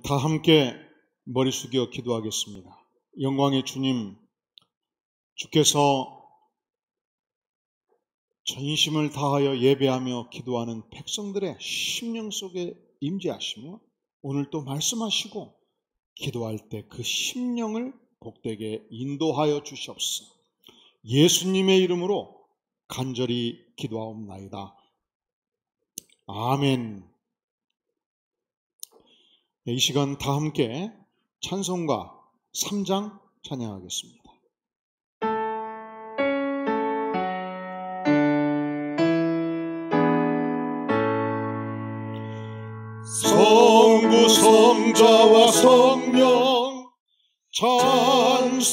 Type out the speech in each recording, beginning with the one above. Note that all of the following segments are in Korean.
다 함께 머리 숙여 기도하겠습니다. 영광의 주님, 주께서 전심을 다하여 예배하며 기도하는 백성들의 심령 속에 임재하시며 오늘 또 말씀하시고 기도할 때 그 심령을 복되게 인도하여 주시옵소서. 예수님의 이름으로 간절히 기도하옵나이다. 아멘. 이 시간 다 함께 찬송가 3장 찬양하겠습니다. 성부 성자와 성령 찬송과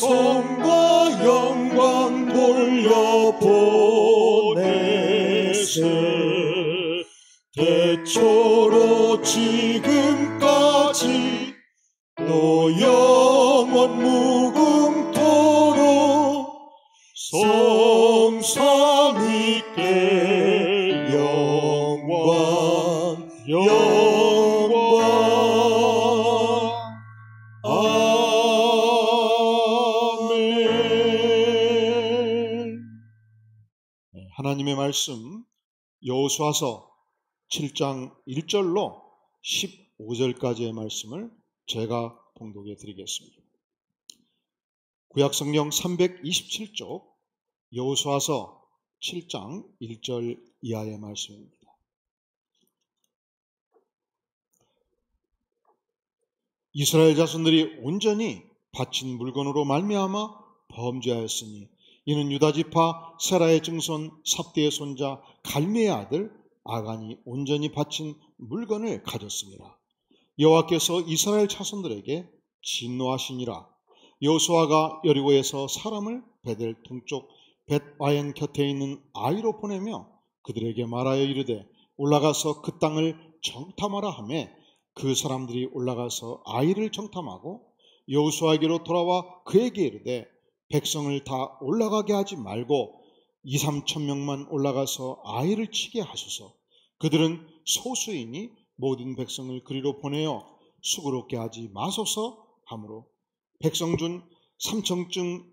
영광 돌려보내세 대초로 지금까지 또 영원 무궁토록 성삼위께 영광 아멘. 하나님의 말씀 여호수아서 7장 1절로 15절까지의 말씀을 제가 봉독해 드리겠습니다. 구약성경 327쪽 여호수아서 7장 1절 이하의 말씀입니다. 이스라엘 자손들이 온전히 바친 물건으로 말미암아 범죄하였으니 이는 유다지파 세라의 증손 삽디의 손자 갈미의 아들 아간이 온전히 바친 물건을 가졌습니다. 여호와께서 이스라엘 자손들에게 진노하시니라. 여호수아가 여리고에서 사람을 베델 동쪽 벳아엔 곁에 있는 아이로 보내며 그들에게 말하여 이르되 올라가서 그 땅을 정탐하라 하매 그 사람들이 올라가서 아이를 정탐하고 여호수아에게로 돌아와 그에게 이르되 백성을 다 올라가게 하지 말고 2-3천 명만 올라가서 아이를 치게 하소서. 그들은 소수이니 모든 백성을 그리로 보내어 수고롭게 하지 마소서 하므로 백성 중 3천쯤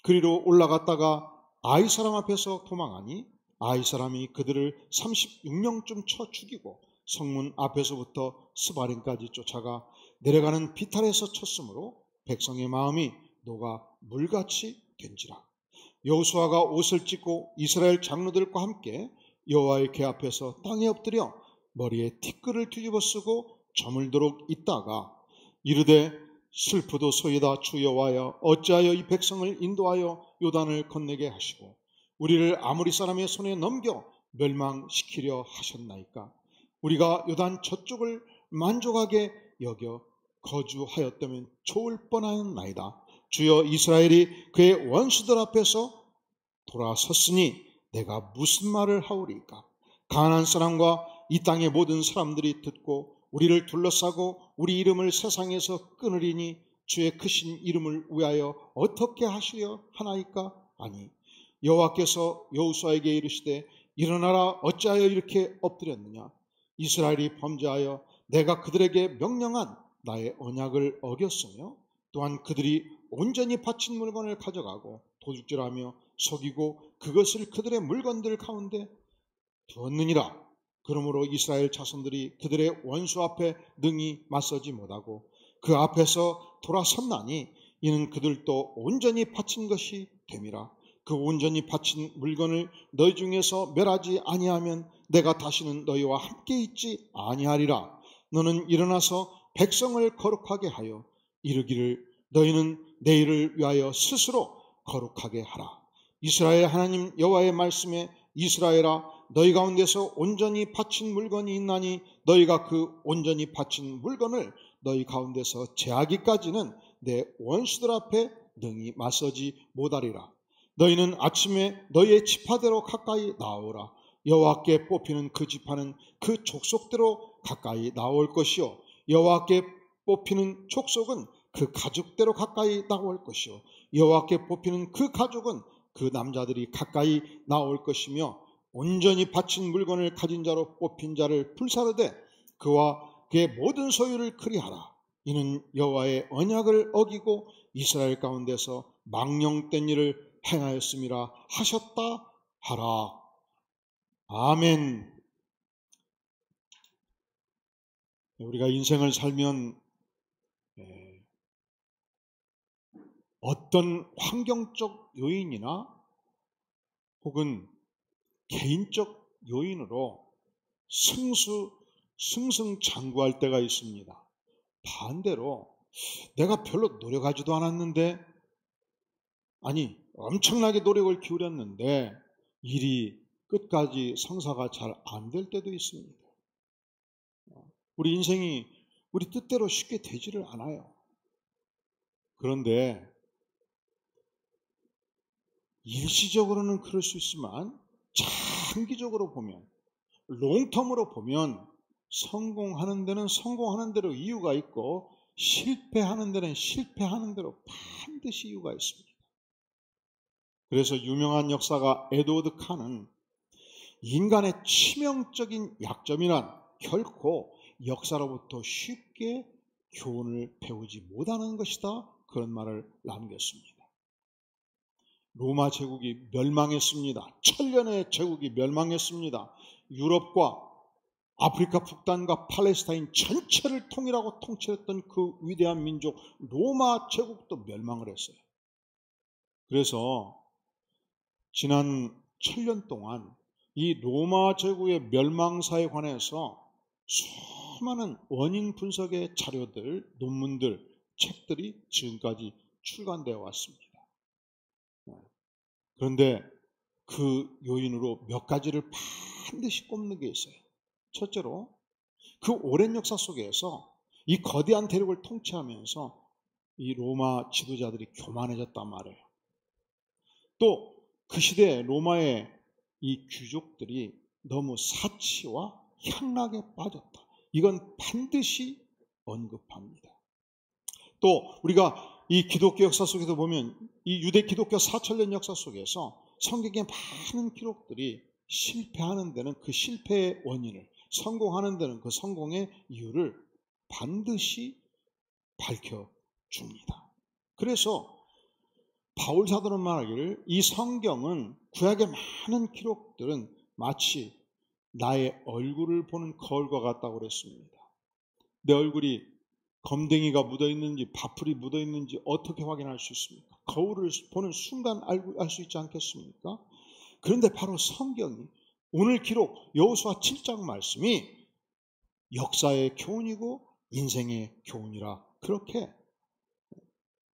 그리로 올라갔다가 아이 사람 앞에서 도망하니 아이 사람이 그들을 36명쯤 쳐 죽이고 성문 앞에서부터 스바림까지 쫓아가 내려가는 비탈에서 쳤으므로 백성의 마음이 녹아 물같이 된지라. 여호수아가 옷을 찢고 이스라엘 장로들과 함께 여호와의 궤 앞에서 땅에 엎드려 머리에 티끌을 뒤집어 쓰고 저물도록 있다가 이르되 슬프도소이다 주 여호와여 어찌하여 이 백성을 인도하여 요단을 건너게 하시고 우리를 아모리 사람의 손에 넘겨 멸망시키려 하셨나이까. 우리가 요단 저쪽을 만족하게 여겨 거주하였다면 좋을 뻔하였나이다. 주여 이스라엘이 그의 원수들 앞에서 돌아섰으니 내가 무슨 말을 하오리까. 가나안 사람과 이 땅의 모든 사람들이 듣고 우리를 둘러싸고 우리 이름을 세상에서 끊으리니 주의 크신 이름을 위하여 어떻게 하시려 하나이까. 아니 여호와께서 여호수아에게 이르시되 일어나라 어찌하여 이렇게 엎드렸느냐. 이스라엘이 범죄하여 내가 그들에게 명령한 나의 언약을 어겼으며 또한 그들이 온전히 바친 물건을 가져가고 도둑질하며 속이고 그것을 그들의 물건들 가운데 두었느니라. 그러므로 이스라엘 자손들이 그들의 원수 앞에 능히 맞서지 못하고 그 앞에서 돌아섰나니 이는 그들도 온전히 바친 것이 됨이라. 그 온전히 바친 물건을 너희 중에서 멸하지 아니하면 내가 다시는 너희와 함께 있지 아니하리라. 너는 일어나서 백성을 거룩하게 하여 이르기를 너희는 내일을 위하여 스스로 거룩하게 하라. 이스라엘 하나님 여호와의 말씀에 이스라엘아 너희 가운데서 온전히 바친 물건이 있나니 너희가 그 온전히 바친 물건을 너희 가운데서 제하기까지는 내 원수들 앞에 능히 맞서지 못하리라. 너희는 아침에 너희의 지파대로 가까이 나오라. 여호와께 뽑히는 그 지파는 그 족속대로 가까이 나올 것이요 여호와께 뽑히는 족속은 그 가족대로 가까이 나올 것이요 여호와께 뽑히는 그 가족은 그 남자들이 가까이 나올 것이며 온전히 바친 물건을 가진 자로 뽑힌 자를 불사르되 그와 그의 모든 소유를 그리하라. 이는 여호와의 언약을 어기고 이스라엘 가운데서 망령된 일을 행하였음이라 하셨다 하라. 아멘. 우리가 인생을 살면 어떤 환경적 요인이나 혹은 개인적 요인으로 승승장구할 때가 있습니다. 반대로 내가 별로 노력하지도 않았는데, 아니 엄청나게 노력을 기울였는데 일이 끝까지 성사가 잘 안 될 때도 있습니다. 우리 인생이 우리 뜻대로 쉽게 되지를 않아요. 그런데 일시적으로는 그럴 수 있지만 장기적으로 보면, 롱텀으로 보면 성공하는 데는 성공하는 대로 이유가 있고 실패하는 데는 실패하는 대로 반드시 이유가 있습니다. 그래서 유명한 역사가 에드워드 칸은 인간의 치명적인 약점이란 결코 역사로부터 쉽게 교훈을 배우지 못하는 것이다, 그런 말을 남겼습니다. 로마 제국이 멸망했습니다. 천년의 제국이 멸망했습니다. 유럽과 아프리카 북단과 팔레스타인 전체를 통일하고 통치했던 그 위대한 민족 로마 제국도 멸망을 했어요. 그래서 지난 1000년 동안 이 로마 제국의 멸망사에 관해서 수많은 원인 분석의 자료들, 논문들, 책들이 지금까지 출간되어 왔습니다. 그런데 그 요인으로 몇 가지를 반드시 꼽는 게 있어요. 첫째로, 그 오랜 역사 속에서 이 거대한 대륙을 통치하면서 이 로마 지도자들이 교만해졌단 말이에요. 또 그 시대에 로마의 이 귀족들이 너무 사치와 향락에 빠졌다. 이건 반드시 언급합니다. 또 우리가 이 기독교 역사 속에서 보면 이 유대 기독교 4000년 역사 속에서 성경의 많은 기록들이 실패하는 데는 그 실패의 원인을, 성공하는 데는 그 성공의 이유를 반드시 밝혀줍니다. 그래서 바울 사도는 말하기를 이 성경은, 구약의 많은 기록들은 마치 나의 얼굴을 보는 거울과 같다고 그랬습니다. 내 얼굴이 검댕이가 묻어있는지 밥풀이 묻어있는지 어떻게 확인할 수 있습니까? 거울을 보는 순간 알 수 있지 않겠습니까? 그런데 바로 성경이, 오늘 기록 여호수아 7장 말씀이 역사의 교훈이고 인생의 교훈이라, 그렇게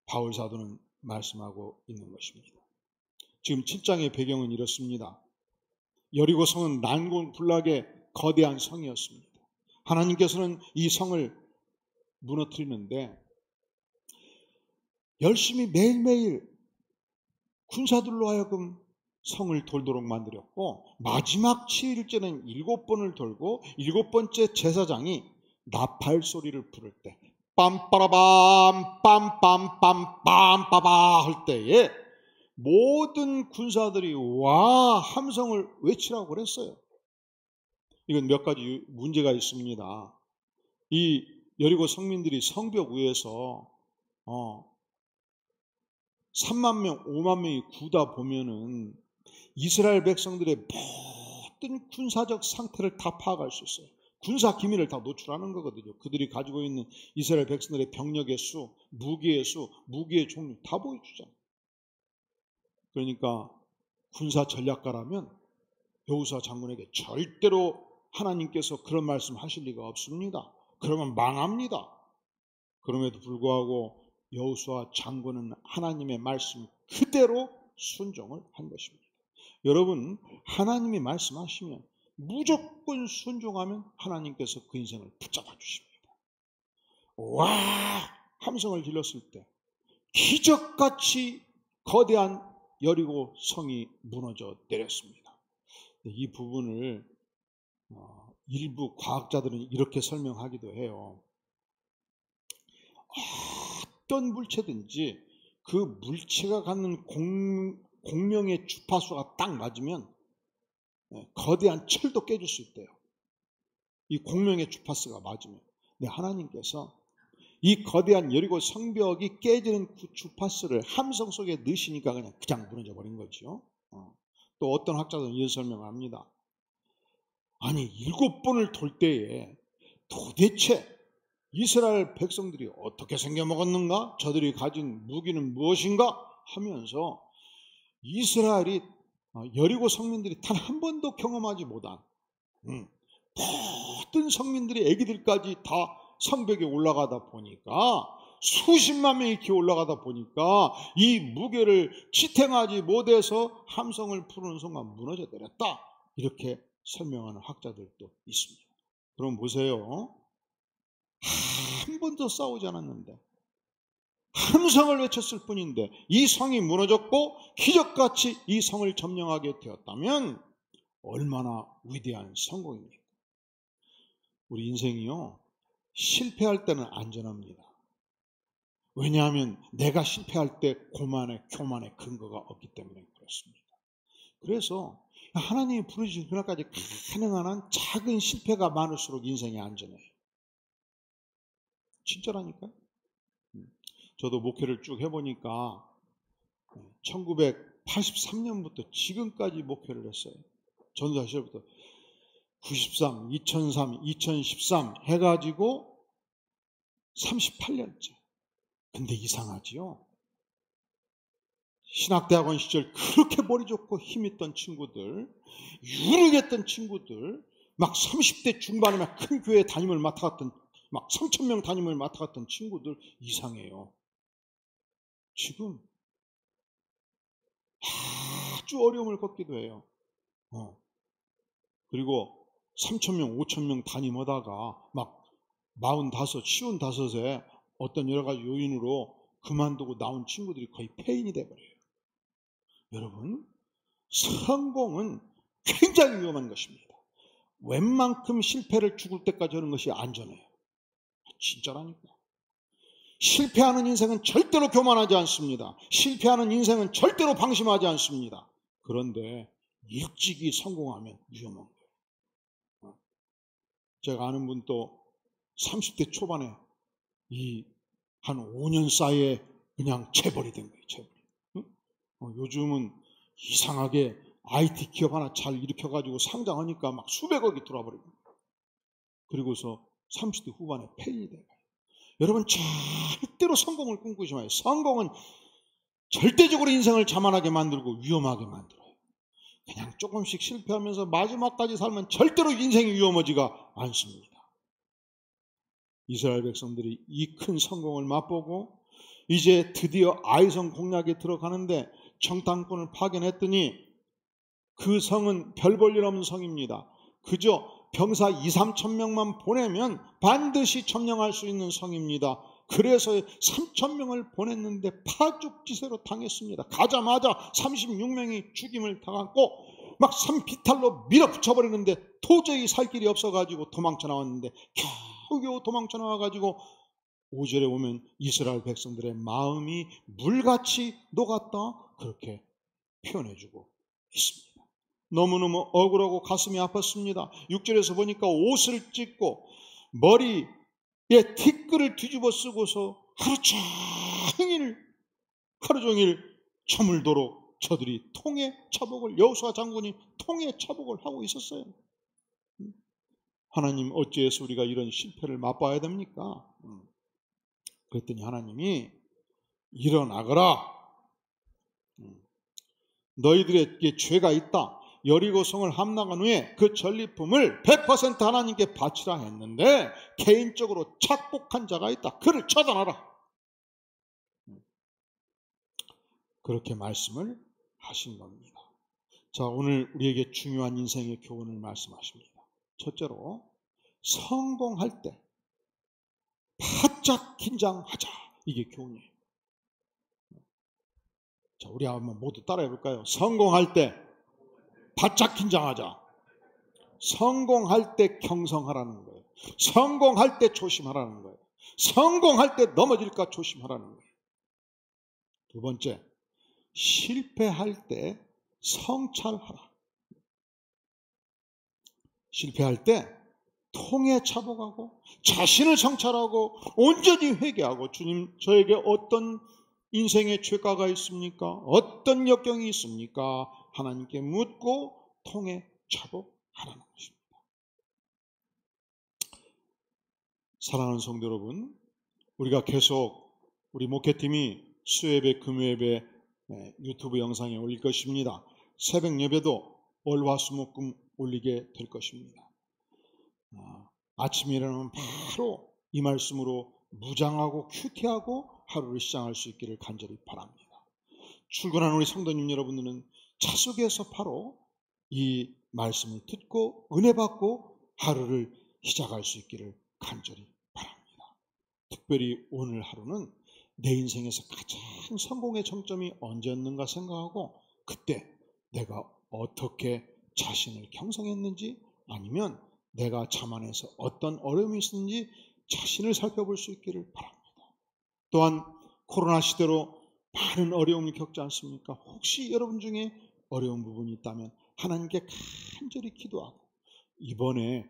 바울 사도는 말씀하고 있는 것입니다. 지금 7장의 배경은 이렇습니다. 여리고 성은 난공불락의 거대한 성이었습니다. 하나님께서는 이 성을 무너뜨리는데 열심히 매일매일 군사들로 하여금 성을 돌도록 만들었고, 마지막 7일째는 7번을 돌고 7번째 제사장이 나팔 소리를 부를 때 빰빠라밤 빰빰빰 빰빠바 할 때에 모든 군사들이 와 함성을 외치라고 그랬어요. 이건 몇 가지 문제가 있습니다. 이 여리고 성민들이 성벽 위에서 3만 명, 5만 명이 구다 보면은 이스라엘 백성들의 모든 군사적 상태를 다 파악할 수 있어요. 군사 기밀을 다 노출하는 거거든요. 그들이 가지고 있는 이스라엘 백성들의 병력의 수, 무기의 수, 무기의 종류 다 보여주잖아요. 그러니까 군사 전략가라면 여호수아 장군에게 절대로 하나님께서 그런 말씀 하실 리가 없습니다. 그러면 망합니다. 그럼에도 불구하고 여호수아 장군은 하나님의 말씀 그대로 순종을 한 것입니다. 여러분, 하나님이 말씀하시면 무조건 순종하면 하나님께서 그 인생을 붙잡아 주십니다. 와 함성을 질렀을 때 기적같이 거대한 여리고 성이 무너져 내렸습니다. 이 부분을 일부 과학자들은 이렇게 설명하기도 해요. 어떤 물체든지 그 물체가 갖는 공명의 주파수가 딱 맞으면 거대한 철도 깨질 수 있대요. 이 공명의 주파수가 맞으면. 근데 하나님께서 이 거대한 여리고 성벽이 깨지는 그 주파수를 함성 속에 넣으시니까 그냥 무너져 버린 거죠. 또 어떤 학자들은 이런 설명을 합니다. 아니 7번을 돌 때에 도대체 이스라엘 백성들이 어떻게 생겨먹었는가? 저들이 가진 무기는 무엇인가? 하면서 이스라엘이 여리고 성민들이 단 한 번도 경험하지 못한 모든 성민들이 애기들까지 다 성벽에 올라가다 보니까 수십만 명이 이렇게 올라가다 보니까 이 무게를 지탱하지 못해서 함성을 부르는 순간 무너져 내렸다. 이렇게 설명하는 학자들도 있습니다. 그럼 보세요. 한 번도 싸우지 않았는데 함성을 외쳤을 뿐인데 이 성이 무너졌고 기적같이 이 성을 점령하게 되었다면 얼마나 위대한 성공입니까? 우리 인생이요, 실패할 때는 안전합니다. 왜냐하면 내가 실패할 때 교만의 근거가 없기 때문에 그렇습니다. 그래서 하나님이 부르시는 그날까지 가능한 한 작은 실패가 많을수록 인생이 안전해요. 진짜라니까요. 저도 목회를 쭉 해보니까 1983년부터 지금까지 목회를 했어요. 전도사 시절부터 93, 2003, 2013 해가지고 38년째. 근데 이상하지요. 신학대학원 시절 그렇게 머리 좋고 힘있던 친구들, 유력했던 친구들, 막 30대 중반에 막 큰 교회 담임을 맡아갔던, 막 3,000명 담임을 맡아갔던 친구들 이상해요. 지금 아주 어려움을 겪기도 해요. 그리고 3,000명, 5,000명 담임하다가 막 45, 55에 어떤 여러 가지 요인으로 그만두고 나온 친구들이 거의 폐인이 돼버려요. 여러분, 성공은 굉장히 위험한 것입니다. 웬만큼 실패를 죽을 때까지 하는 것이 안전해요. 진짜라니까. 실패하는 인생은 절대로 교만하지 않습니다. 실패하는 인생은 절대로 방심하지 않습니다. 그런데 일찍이 성공하면 위험한 거예요. 제가 아는 분도 30대 초반에 한 5년 사이에 그냥 재벌이 된 거예요. 재벌이. 요즘은 이상하게 IT 기업 하나 잘 일으켜가지고 상장하니까 막 수백억이 들어와버리고 그리고서 30대 후반에 폐인이 돼요. 여러분 절대로 성공을 꿈꾸지 마요. 성공은 절대적으로 인생을 자만하게 만들고 위험하게 만들어요. 그냥 조금씩 실패하면서 마지막까지 살면 절대로 인생이 위험하지가 않습니다. 이스라엘 백성들이 이 큰 성공을 맛보고 이제 드디어 아이성 공략에 들어가는데 정탐꾼을 파견했더니 그 성은 별 볼 일 없는 성입니다. 그저 병사 2, 3천 명만 보내면 반드시 점령할 수 있는 성입니다. 그래서 3천 명을 보냈는데 파죽지세로 당했습니다. 가자마자 36명이 죽임을 당했고 막 산비탈로 밀어붙여버리는데 도저히 살 길이 없어가지고 도망쳐 나왔는데 겨우 도망쳐 나와가지고 5절에 보면 이스라엘 백성들의 마음이 물같이 녹았다 그렇게 표현해주고 있습니다. 너무너무 억울하고 가슴이 아팠습니다. 6절에서 보니까 옷을 찢고 머리에 티끌을 뒤집어 쓰고서 하루 종일 저물도록 저들이 여호수아 장군이 통해 차복을 하고 있었어요. 하나님 어찌해서 우리가 이런 실패를 맛봐야 됩니까? 그랬더니 하나님이 일어나거라. 너희들에게 죄가 있다. 여리고성을 함락한 후에 그 전리품을 100% 하나님께 바치라 했는데 개인적으로 착복한 자가 있다. 그를 처단하라. 그렇게 말씀을 하신 겁니다. 자, 오늘 우리에게 중요한 인생의 교훈을 말씀하십니다. 첫째로 성공할 때 바짝 긴장하자. 이게 교훈이에요. 자, 우리 한번 모두 따라해 볼까요? 성공할 때 바짝 긴장하자. 성공할 때 경성하라는 거예요. 성공할 때 조심하라는 거예요. 성공할 때 넘어질까 조심하라는 거예요. 두 번째, 실패할 때 성찰하라. 실패할 때 통해 차복하고 자신을 성찰하고 온전히 회개하고, 주님, 저에게 어떤 인생의 죄가가 있습니까? 어떤 역경이 있습니까? 하나님께 묻고 통해 차복하라는 것입니다. 사랑하는 성도 여러분, 우리가 계속 우리 목회팀이 수요예배, 금요예배 유튜브 영상에 올릴 것입니다. 새벽 예배도 월, 화, 수, 목, 금 올리게 될 것입니다. 아침에 일어나면 바로 이 말씀으로 무장하고 큐티하고 하루를 시작할 수 있기를 간절히 바랍니다. 출근하는 우리 성도님 여러분들은 차 속에서 바로 이 말씀을 듣고 은혜 받고 하루를 시작할 수 있기를 간절히 바랍니다. 특별히 오늘 하루는 내 인생에서 가장 성공의 정점이 언제였는가 생각하고, 그때 내가 어떻게 자신을 경성했는지, 아니면 내가 자만해서 어떤 어려움이 있었는지 자신을 살펴볼 수 있기를 바랍니다. 또한 코로나 시대로 많은 어려움을 겪지 않습니까? 혹시 여러분 중에 어려운 부분이 있다면 하나님께 간절히 기도하고, 이번에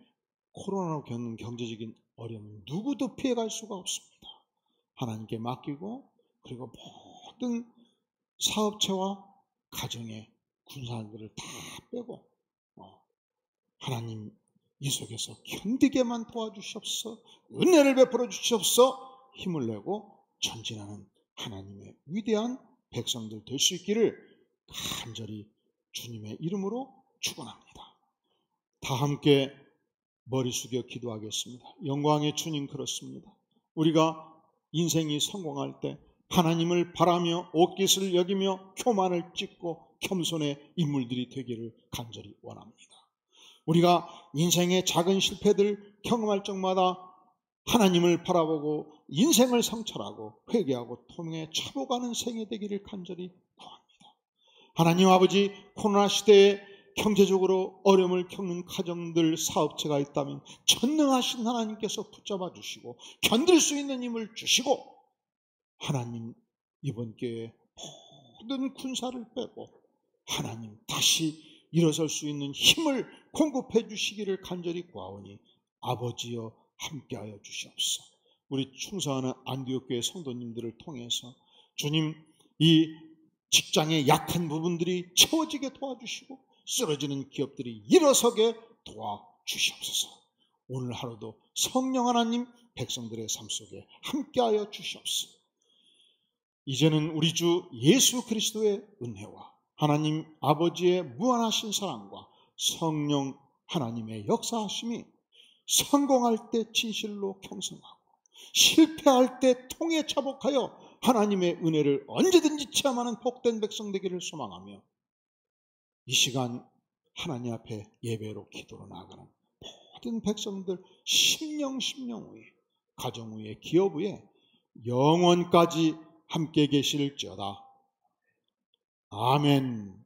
코로나로 겪는 경제적인 어려움은 누구도 피해갈 수가 없습니다. 하나님께 맡기고, 그리고 모든 사업체와 가정의 군사들을 다 빼고 하나님 이 속에서 견디게만 도와주시옵소서, 은혜를 베풀어 주시옵소서, 힘을 내고 전진하는 하나님의 위대한 백성들 될 수 있기를 간절히 주님의 이름으로 축원합니다. 다 함께 머리 숙여 기도하겠습니다. 영광의 주님, 그렇습니다. 우리가 인생이 성공할 때 하나님을 바라며 옷깃을 여기며 교만을 찢고 겸손의 인물들이 되기를 간절히 원합니다. 우리가 인생의 작은 실패들 경험할 적마다 하나님을 바라보고 인생을 성찰하고 회개하고 통해 차복하는 생애 되기를 간절히 구합니다. 하나님 아버지, 코로나 시대에 경제적으로 어려움을 겪는 가정들, 사업체가 있다면 전능하신 하나님께서 붙잡아 주시고 견딜 수 있는 힘을 주시고, 하나님 이번 기회에 모든 군사를 빼고 하나님 다시 일어설 수 있는 힘을 공급해 주시기를 간절히 구하오니 아버지여 함께하여 주시옵소서. 우리 충성하는 안디옥 교회 성도님들을 통해서 주님, 이 직장의 약한 부분들이 채워지게 도와주시고 쓰러지는 기업들이 일어서게 도와주시옵소서. 오늘 하루도 성령 하나님 백성들의 삶 속에 함께하여 주시옵소서. 이제는 우리 주 예수 그리스도의 은혜와 하나님 아버지의 무한하신 사랑과 성령 하나님의 역사하심이 성공할 때 진실로 경성하고 실패할 때 통해 차복하여 하나님의 은혜를 언제든지 체험하는 복된 백성 되기를 소망하며, 이 시간 하나님 앞에 예배로 기도로 나아가는 모든 백성들 심령 위에, 가정 위에, 기업 위에 영원까지 함께 계실지어다. 아멘.